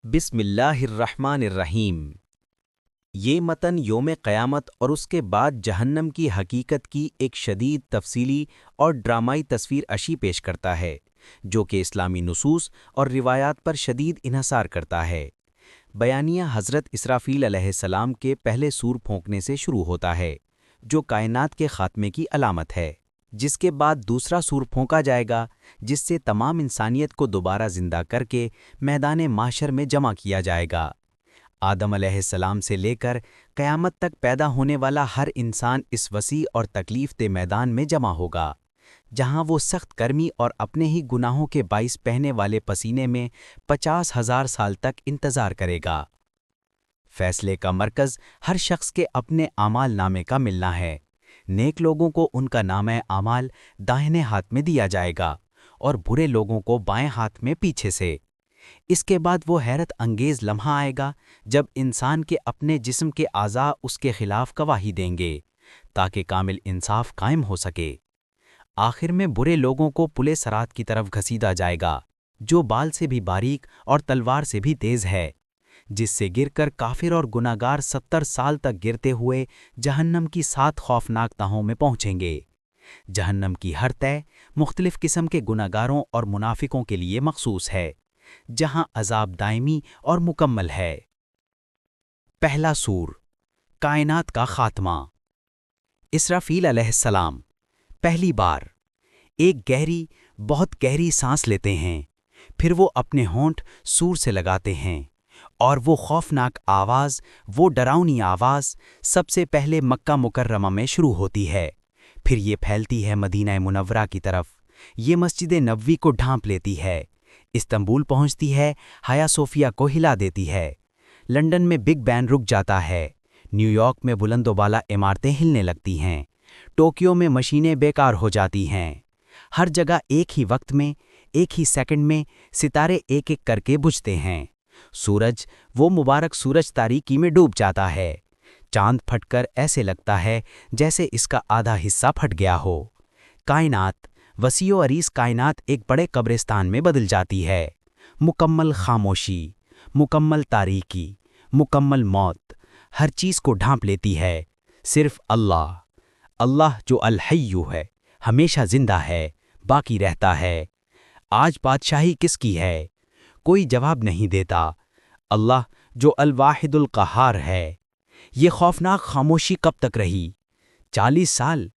بسم اللہ الرحمن الرحیم۔ یہ متن یوم قیامت اور اس کے بعد جہنم کی حقیقت کی ایک شدید تفصیلی اور ڈرامائی تصویر اشی پیش کرتا ہے، جو کہ اسلامی نصوص اور روایات پر شدید انحصار کرتا ہے۔ بیانیہ حضرت اسرافیل علیہ السلام کے پہلے سور پھونکنے سے شروع ہوتا ہے، جو کائنات کے خاتمے کی علامت ہے، جس کے بعد دوسرا سور پھونکا جائے گا، جس سے تمام انسانیت کو دوبارہ زندہ کر کے میدان محشر میں جمع کیا جائے گا۔ آدم علیہ السلام سے لے کر قیامت تک پیدا ہونے والا ہر انسان اس وسیع اور تکلیف دہ میدان میں جمع ہوگا، جہاں وہ سخت گرمی اور اپنے ہی گناہوں کے باعث بہنے والے پسینے میں 50,000 سال تک انتظار کرے گا۔ فیصلے کا مرکز ہر شخص کے اپنے اعمال نامے کا ملنا ہے۔ نیک لوگوں کو ان کا نامہ اعمال دائیں ہاتھ میں دیا جائے گا اور برے لوگوں کو بائیں ہاتھ میں پیچھے سے۔ اس کے بعد وہ حیرت انگیز لمحہ آئے گا جب انسان کے اپنے جسم کے اعضاء اس کے خلاف گواہی دیں گے، تاکہ کامل انصاف قائم ہو سکے۔ آخر میں برے لوگوں کو پلے صراط کی طرف گھسیٹا جائے گا، جو بال سے بھی باریک اور تلوار سے بھی تیز ہے، جس سے گر کر کافر اور گناہگار 70 سال تک گرتے ہوئے جہنم کی 7 خوفناک تہوں میں پہنچیں گے۔ جہنم کی ہر تہہ مختلف قسم کے گناہگاروں اور منافقوں کے لیے مخصوص ہے، جہاں عذاب دائمی اور مکمل ہے۔ پہلا سور، کائنات کا خاتمہ۔ اسرافیل علیہ السلام پہلی بار ایک گہری، بہت گہری سانس لیتے ہیں، پھر وہ اپنے ہونٹ سور سے لگاتے ہیں، اور وہ خوفناک آواز، وہ ڈراؤنی آواز سب سے پہلے مکہ مکرمہ میں شروع ہوتی ہے، پھر یہ پھیلتی ہے مدینہ منورہ کی طرف، یہ مسجد نبوی کو ڈھانپ لیتی ہے، استنبول پہنچتی ہے، ہایا صوفیہ کو ہلا دیتی ہے، لندن میں بگ بین رک جاتا ہے، نیو یارک میں بلند و بالا عمارتیں ہلنے لگتی ہیں، ٹوکیو میں مشینیں بیکار ہو جاتی ہیں، ہر جگہ ایک ہی وقت میں، ایک ہی سیکنڈ میں ستارے ایک ایک کر کے بجھتے ہیں، سورج، وہ مبارک سورج تاریکی میں ڈوب جاتا ہے، چاند پھٹ کر ایسے لگتا ہے جیسے اس کا آدھا حصہ پھٹ گیا ہو، کائنات، وسیع و عریض کائنات ایک بڑے قبرستان میں بدل جاتی ہے، مکمل خاموشی، مکمل تاریکی، مکمل موت ہر چیز کو ڈھانپ لیتی ہے، صرف اللہ، اللہ جو الحی ہے، ہمیشہ زندہ ہے، باقی رہتا ہے۔ آج بادشاہی کس کی ہے؟ کوئی جواب نہیں دیتا۔ اللہ جو الواحد القہار ہے۔ یہ خوفناک خاموشی کب تک رہی؟ 40 سال،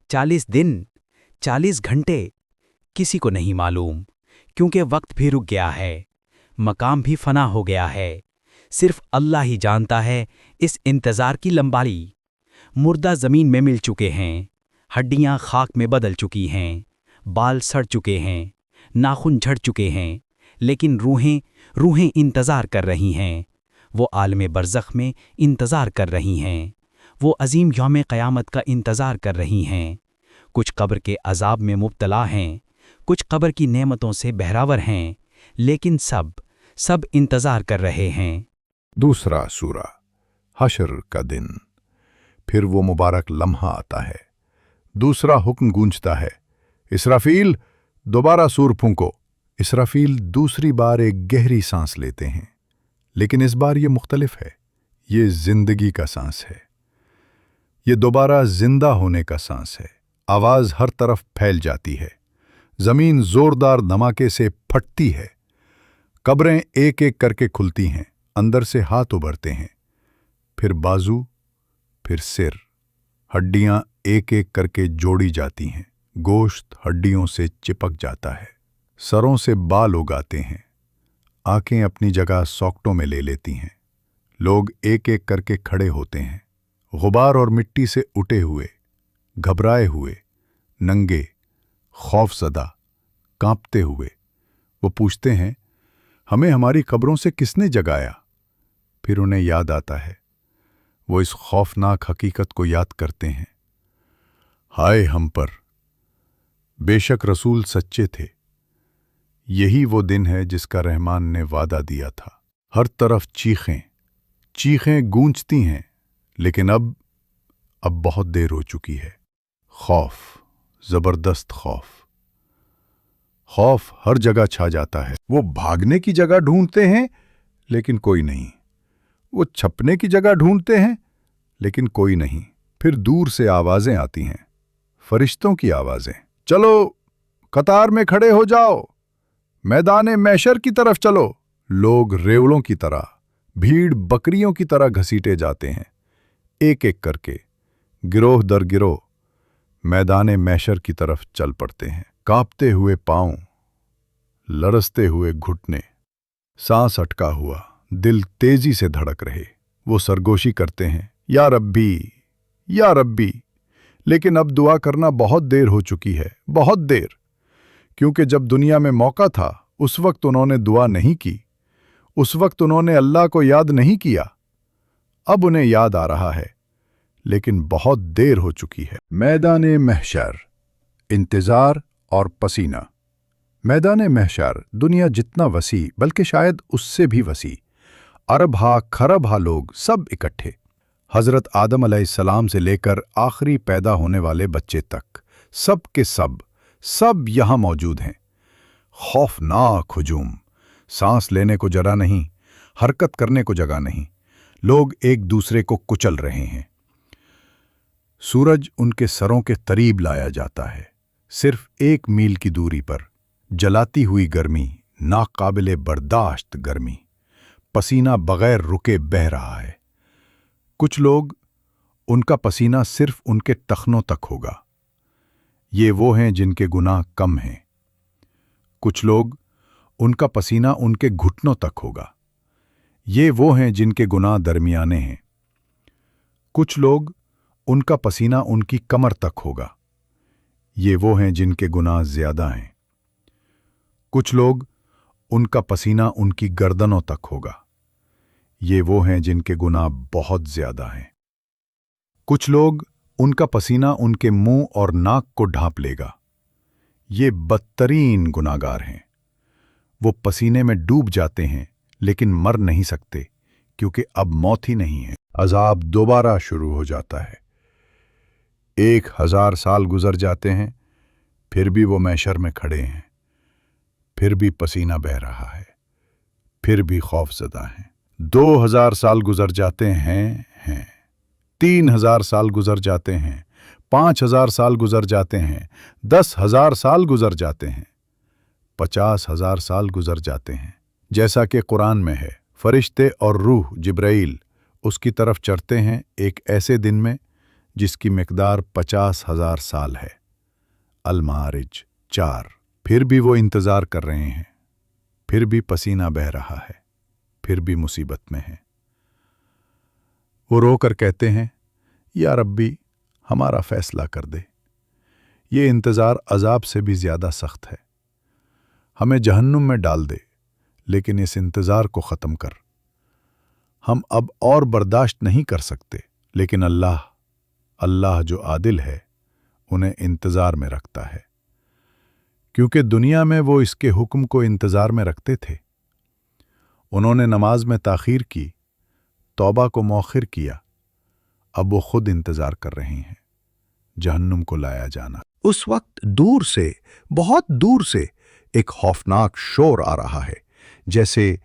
40 دن، 40 گھنٹے؟ کسی کو نہیں معلوم، کیونکہ وقت بھی رک گیا ہے، مقام بھی فنا ہو گیا ہے، صرف اللہ ہی جانتا ہے اس انتظار کی لمبائی۔ مردہ زمین میں مل چکے ہیں، ہڈیاں خاک میں بدل چکی ہیں، بال سڑ چکے ہیں، ناخن جھڑ چکے ہیں، لیکن روحیں انتظار کر رہی ہیں، وہ عالم برزخ میں انتظار کر رہی ہیں، وہ عظیم یوم قیامت کا انتظار کر رہی ہیں۔ کچھ قبر کے عذاب میں مبتلا ہیں، کچھ قبر کی نعمتوں سے بہراور ہیں، لیکن سب انتظار کر رہے ہیں۔ دوسرا سورہ، حشر کا دن۔ پھر وہ مبارک لمحہ آتا ہے، دوسرا حکم گونجتا ہے، اسرافیل، دوبارہ سور پھونکو۔ اسرافیل دوسری بار ایک گہری سانس لیتے ہیں، لیکن اس بار یہ مختلف ہے، یہ زندگی کا سانس ہے، یہ دوبارہ زندہ ہونے کا سانس ہے۔ آواز ہر طرف پھیل جاتی ہے، زمین زوردار دھماکے سے پھٹتی ہے، قبریں ایک ایک کر کے کھلتی ہیں، اندر سے ہاتھ ابھرتے ہیں، پھر بازو، پھر سر، ہڈیاں ایک ایک کر کے جوڑی جاتی ہیں، گوشت ہڈیوں سے چپک جاتا ہے، سروں سے بال اگاتے ہیں، آنکھیں اپنی جگہ سوکٹوں میں لے لیتی ہیں، لوگ ایک ایک کر کے کھڑے ہوتے ہیں، غبار اور مٹی سے اٹے ہوئے، گھبرائے ہوئے، ننگے، خوف زدہ، کانپتے ہوئے۔ وہ پوچھتے ہیں، ہمیں ہماری قبروں سے کس نے جگایا؟ پھر انہیں یاد آتا ہے، وہ اس خوفناک حقیقت کو یاد کرتے ہیں، ہائے ہم پر، بے شک رسول سچے تھے۔ یہی وہ دن ہے جس کا رحمان نے وعدہ دیا تھا۔ ہر طرف چیخیں گونجتی ہیں، لیکن اب بہت دیر ہو چکی ہے۔ خوف، زبردست خوف ہر جگہ چھا جاتا ہے۔ وہ بھاگنے کی جگہ ڈھونڈتے ہیں، लेकिन कोई नहीं। वो छपने की जगह ढूंढते हैं, लेकिन कोई नहीं। फिर दूर से आवाजें आती हैं, फरिश्तों की आवाजें। चलो, कतार में खड़े हो जाओ, मैदाने मैशर की तरफ चलो। लोग रेवड़ों की तरह, भीड़ बकरियों की तरह घसीटे जाते हैं, एक एक करके, गिरोह दर गिरोह, मैदाने मैशर की तरफ चल पड़ते हैं। कांपते हुए पांव, लरसते हुए घुटने, सांस अटका हुआ, दिल तेजी से धड़क रहे। वो सरगोशी करते हैं, या रब्बी, या रब्बी। लेकिन अब दुआ करना बहुत देर हो चुकी है, बहुत देर। क्योंकि जब दुनिया में मौका था, उस वक्त उन्होंने दुआ नहीं की, उस वक्त उन्होंने अल्लाह को याद नहीं किया। अब उन्हें याद आ रहा है, लेकिन बहुत देर हो चुकी है। मैदाने महशर, इंतजार और पसीना। मैदाने महशर दुनिया जितना वसी, बल्कि शायद उससे भी वसी। अरब हा खरब हा लोग सब इकट्ठे। हजरत आदम अलैहिस्सलाम से लेकर आखिरी पैदा होने वाले बच्चे तक, सब के सब यहां मौजूद हैं। खौफनाक हुजूम, सांस लेने को जगह नहीं, हरकत करने को जगह नहीं। लोग एक दूसरे को कुचल रहे हैं। सूरज उनके सरों के करीब लाया जाता है, सिर्फ 1 मील की दूरी पर। जलाती हुई गर्मी, नाकाबिले बर्दाश्त गर्मी, पसीना बगैर रुके बह रहा है। कुछ लोग, उनका पसीना सिर्फ उनके टखनों तक होगा। ये वो हैं जिनके गुनाह कम हैं। कुछ लोग, उनका पसीना उनके घुटनों तक होगा। ये वो हैं जिनके गुनाह दरमियाने हैं। कुछ लोग, उनका पसीना उनकी कमर तक होगा। ये वो हैं जिनके गुनाह ज्यादा हैं। कुछ लोग, उनका पसीना उनकी गर्दनों तक होगा। ये वो हैं जिनके गुनाह बहुत ज्यादा हैं। कुछ लोग, उनका पसीना उनके मुंह और नाक को ढांप लेगा। ये बदतरीन गुनाहगार हैं। वो पसीने में डूब जाते हैं, लेकिन मर नहीं सकते, क्योंकि अब मौत ही नहीं है। अजाब दोबारा शुरू हो जाता है। 1000 साल गुजर जाते हैं, फिर भी वो मैशर में खड़े हैं। फिर भी पसीना बह रहा है, फिर भी खौफजदा हैं। 2000 साल गुजर जाते हैं। 3000 साल गुजर जाते हैं। 5000 साल गुजर जाते हैं। 10,000 साल गुजर जाते हैं। 50,000 साल गुजर जाते हैं। जैसा कि कुरान में है, फरिश्ते और रूह जिब्राइल उसकी तरफ चढ़ते हैं एक ऐसे दिन में जिसकी मिकदार 50,000 साल है। अल-मारिज 4। फिर भी वो इंतजार कर रहे हैं, फिर भी पसीना बह रहा है, फिर भी मुसीबत में है। वो रोकर कहते हैं, या रब्बी, हमारा फैसला कर दे। ये इंतजार अजाब से भी ज्यादा सख्त है। हमें जहन्नुम में डाल दे, लेकिन इस इंतजार को खत्म कर। हम अब और बर्दाश्त नहीं कर सकते, लेकिन अल्लाह जो आदिल है, उन्हें इंतजार में रखता है। क्योंकि दुनिया में वो इसके हुक्म को इंतजार में रखते थे। उन्होंने नमाज में ताखीर की, तौबा को मौखिर किया। अब वो खुद इंतजार कर रहे हैं जहन्नुम को लाया जाना। उस वक्त दूर से, बहुत दूर से एक खौफनाक शोर आ रहा है, जैसे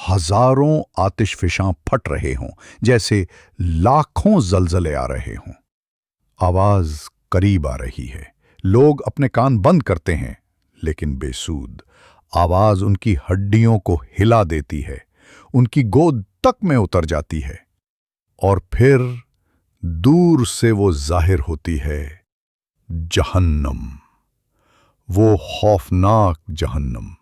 हजारों आतिशफिशां फट रहे हों, जैसे लाखों जलजले आ रहे हों। आवाज करीब आ रही है। लोग अपने कान बंद करते हैं, लेकिन बेसूद। आवाज उनकी हड्डियों को हिला देती है, उनकी गोद तक में उतर जाती है, और फिर दूर से वो जाहिर होती है, जहन्नम। वो खौफनाक जहन्नम,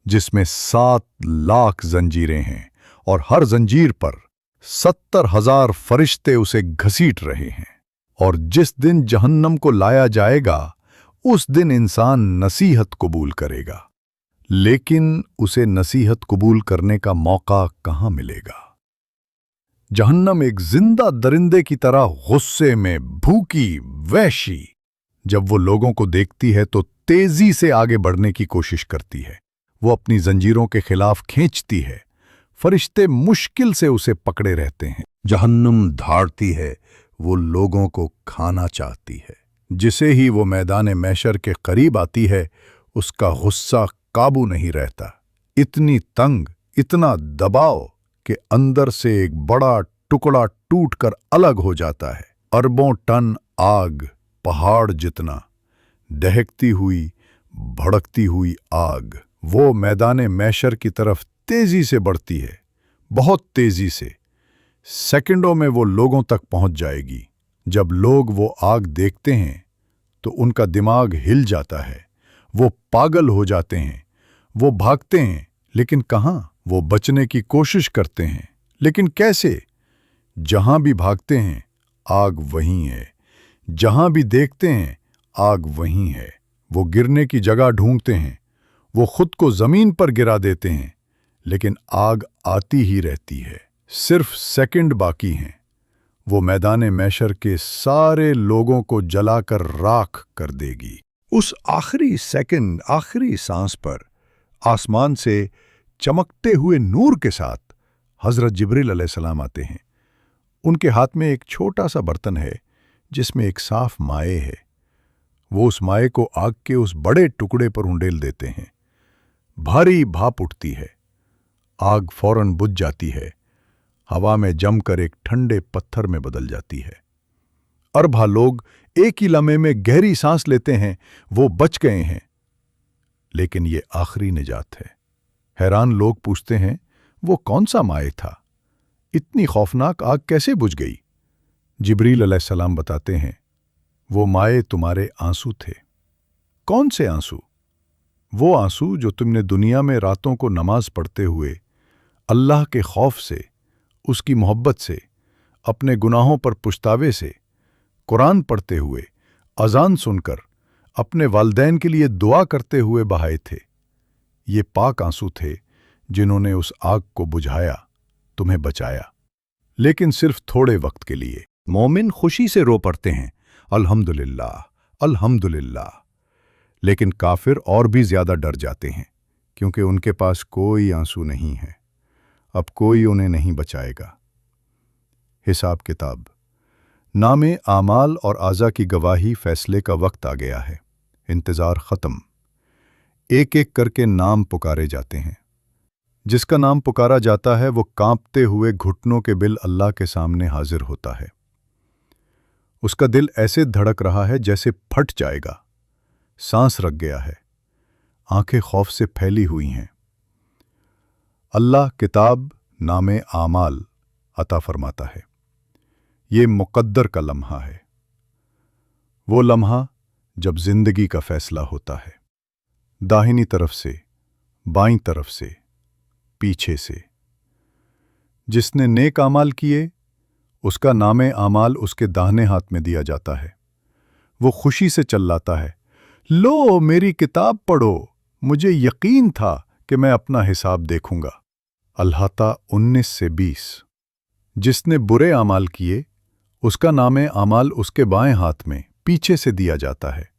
जिसमें 7 लाख जंजीरें हैं, और हर जंजीर पर 70,000 फरिश्ते उसे घसीट रहे हैं। और जिस दिन जहन्नम को लाया जाएगा, उस दिन इंसान नसीहत कबूल करेगा, लेकिन उसे नसीहत कबूल करने का मौका कहां मिलेगा। जहन्नम एक जिंदा दरिंदे की तरह गुस्से में, भूखी, वहशी। जब वो लोगों को देखती है तो तेजी से आगे बढ़ने की कोशिश करती है। वो अपनी जंजीरों के खिलाफ खींचती है। फरिश्ते मुश्किल से उसे पकड़े रहते हैं। जहन्नम धाड़ती है, वो लोगों को खाना चाहती है। जिसे ही वो मैदान मैशर के करीब आती है, उसका गुस्सा काबू नहीं रहता। इतनी तंग, इतना दबाव कि अंदर से एक बड़ा टुकड़ा टूटकर अलग हो जाता है। अरबों टन आग, पहाड़ जितना, दहकती हुई, भड़कती हुई आग वो मैदान मैशर की तरफ तेजी से बढ़ती है, बहुत तेजी से। सेकंडों में वो लोगों तक पहुंच जाएगी। जब लोग वो आग देखते हैं तो उनका दिमाग हिल जाता है, वो पागल हो जाते हैं, वो भागते हैं, लेकिन कहाँ? वो बचने की कोशिश करते हैं, लेकिन कैसे? जहां भी भागते हैं आग वहीं है, जहां भी देखते हैं आग वहीं है। वो गिरने की जगह ढूंढते हैं, वो खुद को जमीन पर गिरा देते हैं, लेकिन आग आती ही रहती है। सिर्फ सेकंड बाकी हैं, वो मैदान मैशर के सारे लोगों को जलाकर राख कर देगी। उस आखिरी सेकंड, आखिरी सांस पर आसमान से चमकते हुए नूर के साथ हजरत जिब्रील अलैहिस्सलाम आते हैं। उनके हाथ में एक छोटा सा बर्तन है जिसमें एक साफ माए है। वो उस माए को आग के उस बड़े टुकड़े पर उंडेल देते हैं। भारी भाप उठती है, आग फौरन बुझ जाती है, हवा में जमकर एक ठंडे पत्थर में बदल जाती है। अरबा लोग एक ही लम्हे में गहरी सांस लेते हैं, वो बच गए हैं। लेकिन ये आखिरी निजात है। हैरान लोग पूछते हैं, वो कौन सा माए था? इतनी खौफनाक आग कैसे बुझ गई? जिब्रील अलैहिस्सलाम बताते हैं, वो माए तुम्हारे आंसू थे। कौन से आंसू? वो आंसू जो तुमने दुनिया में रातों को नमाज पढ़ते हुए, अल्लाह के खौफ से, उसकी मोहब्बत से, अपने गुनाहों पर पुछतावे से, कुरान पढ़ते हुए, अजान सुनकर, अपने वालिदैन के लिए दुआ करते हुए बहाए थे। ये पाक आंसू थे जिन्होंने उस आग को बुझाया, तुम्हें बचाया, लेकिन सिर्फ थोड़े वक्त के लिए। मोमिन खुशी से रो पड़ते हैं, अल्हम्दुलिल्लाह, अल्हम्दुलिल्लाह। लेकिन काफिर और भी ज्यादा डर जाते हैं, क्योंकि उनके पास कोई आंसू नहीं है। अब कोई उन्हें नहीं बचाएगा। हिसाब किताब, नामे आमाल और आज़ा की गवाही, फैसले का वक्त आ गया है। इंतज़ार ख़त्म। एक एक करके नाम पुकारे जाते हैं। जिसका नाम पुकारा जाता है वो कांपते हुए घुटनों के बिल अल्लाह के सामने हाजिर होता है। उसका दिल ऐसे धड़क रहा है जैसे फट जाएगा, सांस रख गया है, आंखें खौफ से फैली हुई हैं। अल्लाह किताब, नामे आमाल अता फरमाता है। ये मुक़द्दर का लम्हा है, वो लम्हा जब जिंदगी का फैसला होता है। दाहिनी तरफ से, बाईं तरफ से, पीछे से। जिसने नेक आमाल किए उसका नामे आमाल उसके दाहिने हाथ में दिया जाता है। वो खुशी से चिल्लाता है, लो मेरी किताब पढ़ो, मुझे यकीन था कि मैं अपना हिसाब देखूंगा। अल्हाता 19 से 20। जिसने बुरे आमाल किए उसका नामे आमाल उसके बाएं हाथ में पीछे से दिया जाता है।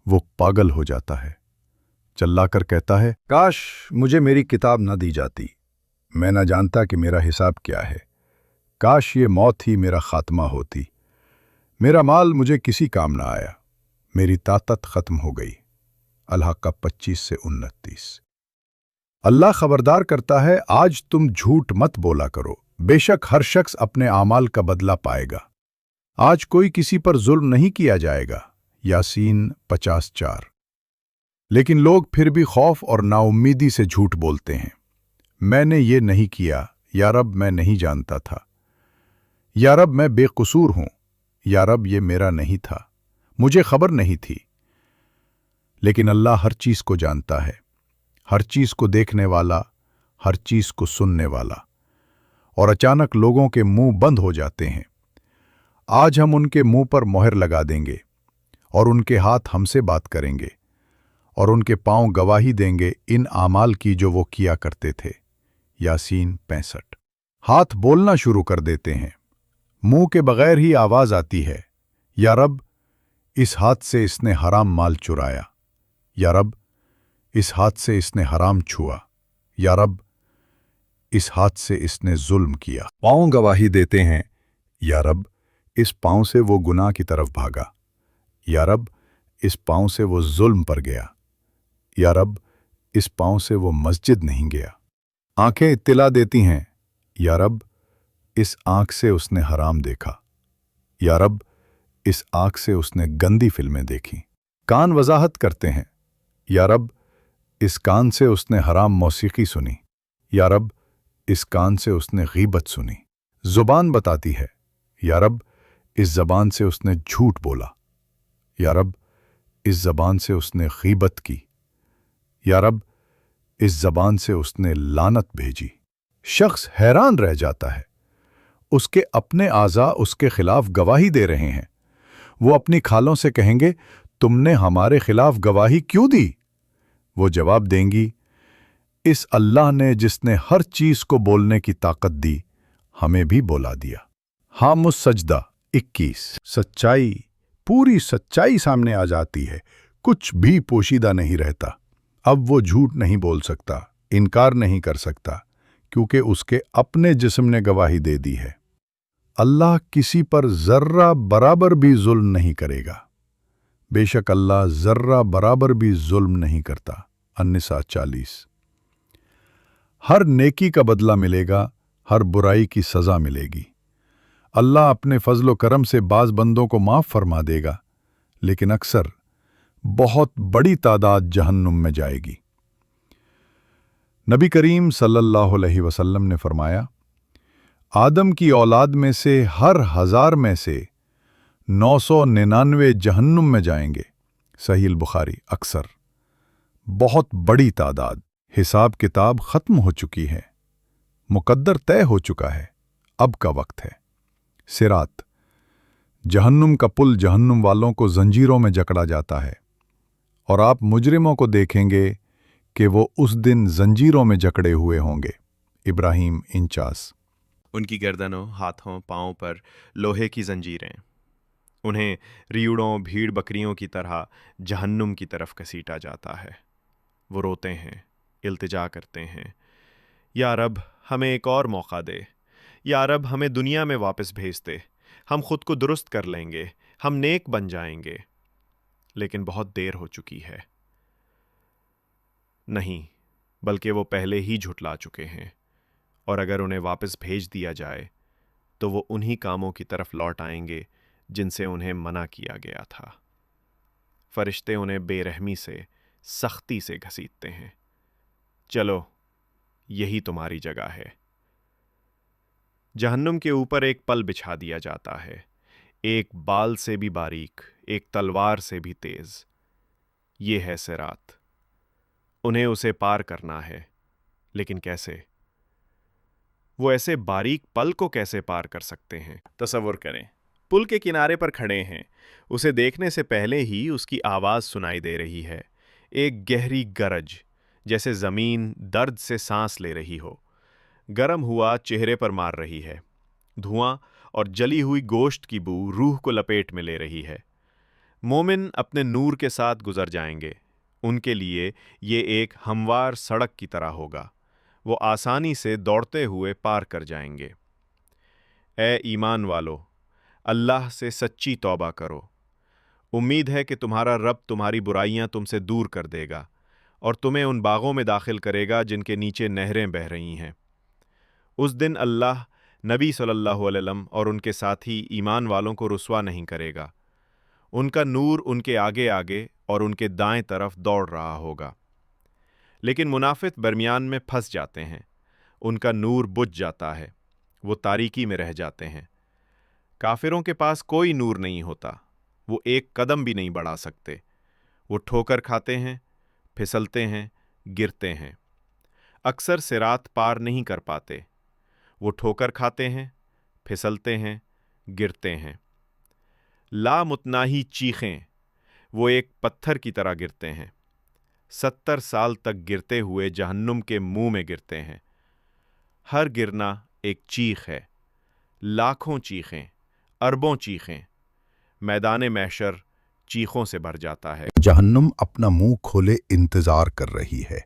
वो पागल हो जाता है, चिल्लाकर कहता है, काश मुझे मेरी किताब न दी जाती, मैं न जानता कि मेरा हिसाब क्या है। काश ये मौत ही मेरा खात्मा होती, मेरा माल मुझे किसी काम ना आया, मेरी ताकत खत्म हो गई। अल-हक़ 25 से 29। अल्लाह खबरदार करता है, आज तुम झूठ मत बोला करो, बेशक हर शख्स अपने आमाल का बदला पाएगा। आज कोई किसी पर जुल्म नहीं किया जाएगा। यासीन 50:4। लेकिन लोग फिर भी खौफ और नाउम्मीदी से झूठ बोलते हैं। मैंने ये नहीं किया, या रब मैं नहीं जानता था, या रब मैं बेकसूर हूं, या रब ये मेरा नहीं था, मुझे खबर नहीं थी। लेकिन अल्लाह हर चीज को जानता है, हर चीज को देखने वाला, हर चीज को सुनने वाला। और अचानक लोगों के मुंह बंद हो जाते हैं। आज हम उनके मुंह पर मोहर लगा देंगे और उनके हाथ हमसे बात करेंगे और उनके पांव गवाही देंगे इन आमाल की जो वो किया करते थे। यासीन 65। हाथ बोलना शुरू कर देते हैं, मुंह के बगैर ही आवाज आती है, या रब इस हाथ से इसने हराम माल चुराया, या रब इस हाथ से इसने हराम छुआ, या रब इस हाथ से इसने जुल्म किया। पांव गवाही देते हैं, या रब इस पांव से वो गुनाह की तरफ भागा, या रब इस पांव से वो जुल्म पर गया, या रब इस पांव से वो मस्जिद नहीं गया। आंखें इत्तिला देती हैं, یا رب اس آنکھ سے اس نے حرام دیکھا، یا رب اس آنکھ سے اس نے گندی فلمیں دیکھیں۔ کان وضاحت کرتے ہیں، یا رب اس کان سے اس نے حرام موسیقی سنی، یا رب اس کان سے اس نے غیبت سنی۔ زبان بتاتی ہے، یا رب اس زبان سے اس نے جھوٹ بولا، یا رب اس زبان سے اس نے غیبت کی، یا رب اس زبان سے اس نے لعنت بھیجی۔ شخص حیران رہ جاتا ہے، اس کے اپنے اعضاء اس کے خلاف گواہی دے رہے ہیں۔ وہ اپنی کھالوں سے کہیں گے، تم نے ہمارے خلاف گواہی کیوں دی؟ وہ جواب دیں گی، اس اللہ نے جس نے ہر چیز کو بولنے کی طاقت دی، ہمیں بھی بولا دیا۔ حامد سجدہ 21۔ سچائی، پوری سچائی سامنے آ جاتی ہے، کچھ بھی پوشیدہ نہیں رہتا۔ اب وہ جھوٹ نہیں بول سکتا، انکار نہیں کر سکتا، کیونکہ اس کے اپنے جسم نے گواہی دے دی ہے۔ اللہ کسی پر ذرہ برابر بھی ظلم نہیں کرے گا، بے شک اللہ ذرہ برابر بھی ظلم نہیں کرتا۔ النساء 40۔ ہر نیکی کا بدلہ ملے گا، ہر برائی کی سزا ملے گی۔ اللہ اپنے فضل و کرم سے بعض بندوں کو معاف فرما دے گا، لیکن اکثر بہت بڑی تعداد جہنم میں جائے گی۔ نبی کریم صلی اللہ علیہ وسلم نے فرمایا، آدم کی اولاد میں سے ہر 1000 میں سے 999 جہنم میں جائیں گے۔ صحیح البخاری۔ اکثر، بہت بڑی تعداد۔ حساب کتاب ختم ہو چکی ہے، مقدر طے ہو چکا ہے، اب کا وقت ہے۔ صراط، جہنم کا پل جہنم والوں کو زنجیروں میں جکڑا جاتا ہے، اور آپ مجرموں کو دیکھیں گے کہ وہ اس دن زنجیروں میں جکڑے ہوئے ہوں گے۔ ابراہیم 49۔ ان کی گردنوں، ہاتھوں، پاؤں پر لوہے کی زنجیریں، انہیں ریوڑوں، بھیڑ بکریوں کی طرح جہنم کی طرف گھسیٹا جاتا ہے۔ وہ روتے ہیں، التجا کرتے ہیں، یا رب ہمیں ایک اور موقع دے، یا رب ہمیں دنیا میں واپس بھیج دے، ہم خود کو درست کر لیں گے، ہم نیک بن جائیں گے۔ لیکن بہت دیر ہو چکی ہے۔ نہیں، بلکہ وہ پہلے ہی جھٹلا چکے ہیں، اور اگر انہیں واپس بھیج دیا جائے تو وہ انہی کاموں کی طرف لوٹ آئیں گے جن سے انہیں منع کیا گیا تھا۔ فرشتے انہیں بے رحمی سے، سختی سے گھسیٹتے ہیں۔ چلو، یہی تمہاری جگہ ہے۔ جہنم کے اوپر ایک پل بچھا دیا جاتا ہے، ایک بال سے بھی باریک، ایک تلوار سے بھی تیز۔ یہ ہے صراط۔ انہیں اسے پار کرنا ہے، لیکن کیسے؟ وہ ایسے باریک پل کو کیسے پار کر سکتے ہیں؟ تصور کریں، پل کے کنارے پر کھڑے ہیں، اسے دیکھنے سے پہلے ہی اس کی آواز سنائی دے رہی ہے، ایک گہری گرج، جیسے زمین درد سے سانس لے رہی ہو۔ گرم ہوا چہرے پر مار رہی ہے، دھواں اور جلی ہوئی گوشت کی بو روح کو لپیٹ میں لے رہی ہے۔ مومن اپنے نور کے ساتھ گزر جائیں گے، ان کے لیے یہ ایک ہموار سڑک کی طرح ہوگا، وہ آسانی سے دوڑتے ہوئے پار کر جائیں گے۔ اے ایمان والو، اللہ سے سچی توبہ کرو، امید ہے کہ تمہارا رب تمہاری برائیاں تم سے دور کر دے گا اور تمہیں ان باغوں میں داخل کرے گا جن کے نیچے نہریں بہہ رہی ہیں۔ اس دن اللہ نبی صلی اللہ علیہ وسلم اور ان کے ساتھی ایمان والوں کو رسوا نہیں کرے گا، ان کا نور ان کے آگے آگے اور ان کے دائیں طرف دوڑ رہا ہوگا۔ لیکن منافق درمیان میں پھنس جاتے ہیں، ان کا نور بجھ جاتا ہے، وہ تاریکی میں رہ جاتے ہیں۔ کافروں کے پاس کوئی نور نہیں ہوتا، وہ ایک قدم بھی نہیں بڑھا سکتے، وہ ٹھوکر کھاتے ہیں، پھسلتے ہیں، گرتے ہیں، اکثر صراط پار نہیں کر پاتے۔ وہ ٹھوکر کھاتے ہیں، پھسلتے ہیں، گرتے ہیں۔ لامتناہی چیخیں، وہ ایک پتھر کی طرح گرتے ہیں، 70 سال تک گرتے ہوئے جہنم کے منہ میں گرتے ہیں۔ ہر گرنا ایک چیخ ہے، لاکھوں چیخیں، اربوں چیخیں، میدان محشر چیخوں سے بھر جاتا ہے۔ جہنم اپنا منہ کھولے انتظار کر رہی ہے،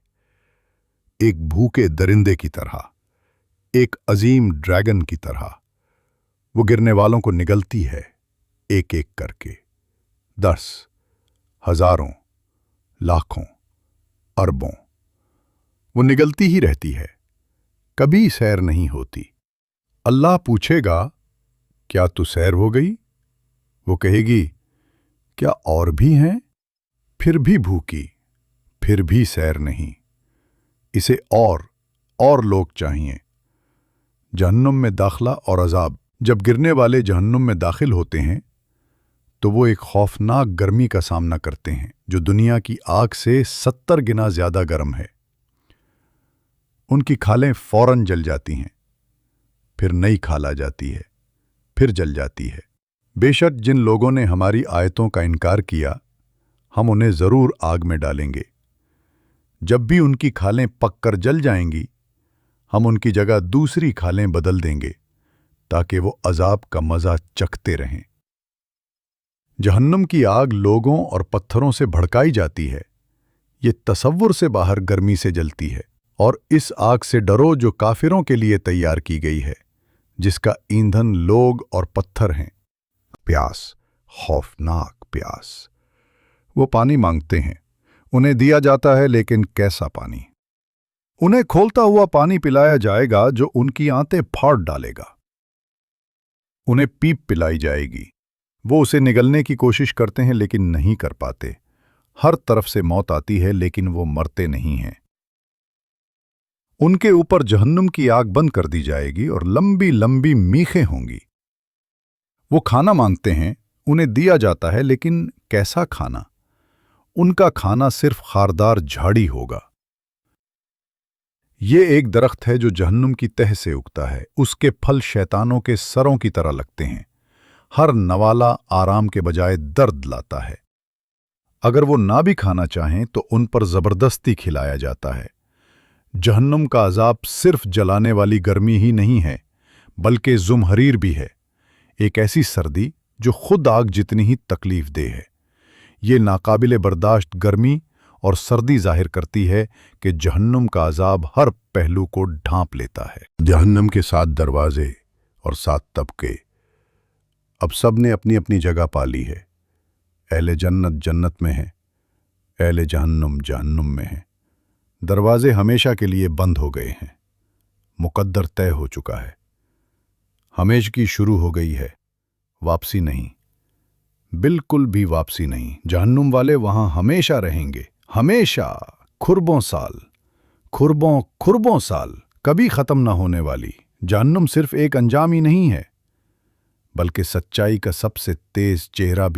ایک بھوکے درندے کی طرح، ایک عظیم ڈریگن کی طرح۔ وہ گرنے والوں کو نگلتی ہے ایک ایک کر کے، 10، ہزاروں، لاکھوں، اربوں۔ وہ نگلتی ہی رہتی ہے، کبھی سیر نہیں ہوتی۔ अल्लाह पूछेगा, क्या तू सैर हो गई? वो कहेगी, क्या और भी हैं? फिर भी भूखी, फिर भी सैर नहीं। इसे और लोग चाहिए। जहन्नुम में दाखिला और अजाब। जब गिरने वाले जहन्नुम में दाखिल होते हैं तो वो एक खौफनाक गर्मी का सामना करते हैं जो दुनिया की आग से 70 गुना ज्यादा गर्म है। उनकी खालें फौरन जल जाती हैं, फिर नई खाल आ जाती है, फिर जल जाती है। बेशक जिन लोगों ने हमारी आयतों का इनकार किया, हम उन्हें जरूर आग में डालेंगे। जब भी उनकी खालें पककर जल जाएंगी, हम उनकी जगह दूसरी खालें बदल देंगे ताकि वो अजाब का मजा चखते रहें। जहन्नुम की आग लोगों और पत्थरों से भड़काई जाती है। ये तसव्वुर से बाहर गर्मी से जलती है। और इस आग से डरो जो काफिरों के लिए तैयार की गई है, जिसका ईंधन लोग और पत्थर हैं। प्यास, खौफनाक प्यास। वो पानी मांगते हैं, उन्हें दिया जाता है, लेकिन कैसा पानी? उन्हें खोलता हुआ पानी पिलाया जाएगा जो उनकी आंतें फाड़ डालेगा। उन्हें पीप पिलाई जाएगी। वो उसे निगलने की कोशिश करते हैं लेकिन नहीं कर पाते। हर तरफ से मौत आती है लेकिन वो मरते नहीं हैं। उनके ऊपर जहन्नुम की आग बंद कर दी जाएगी और लंबी लंबी मीखें होंगी। वो खाना मांगते हैं, उन्हें दिया जाता है, लेकिन कैसा खाना? उनका खाना सिर्फ खारदार झाड़ी होगा। ये एक दरख्त है जो जहन्नुम की तह से उगता है। उसके फल शैतानों के सरों की तरह लगते हैं। हर नवाला आराम के बजाय दर्द लाता है। अगर वो ना भी खाना चाहें तो उन पर जबरदस्ती खिलाया जाता है। जहन्नुम का अजाब सिर्फ जलाने वाली गर्मी ही नहीं है, बल्कि ज़ुमहरीर भी है, एक ऐसी सर्दी जो खुद आग जितनी ही तकलीफ दे है। ये नाकाबिले बर्दाश्त गर्मी और सर्दी जाहिर करती है कि जहन्नुम का अजाब हर पहलू को ढांप लेता है। जहन्नुम के 7 दरवाजे और 7 तबके। अब सब ने अपनी अपनी जगह पा ली है। अहले जन्नत जन्नत में है, अहले जहन्नुम जहन्नुम में है। दरवाजे हमेशा के लिए बंद हो गए हैं। मुकद्दर तय हो चुका है। हमेशगी शुरू हो गई है। वापसी नहीं, बिल्कुल भी वापसी नहीं। जहन्नुम वाले वहां हमेशा रहेंगे, हमेशा, खुरबों साल, खुरबों साल, कभी खत्म ना होने वाली। जहन्नुम सिर्फ एक अंजाम ही नहीं है, बल्कि सच्चाई का सबसे तेज चेहरा भी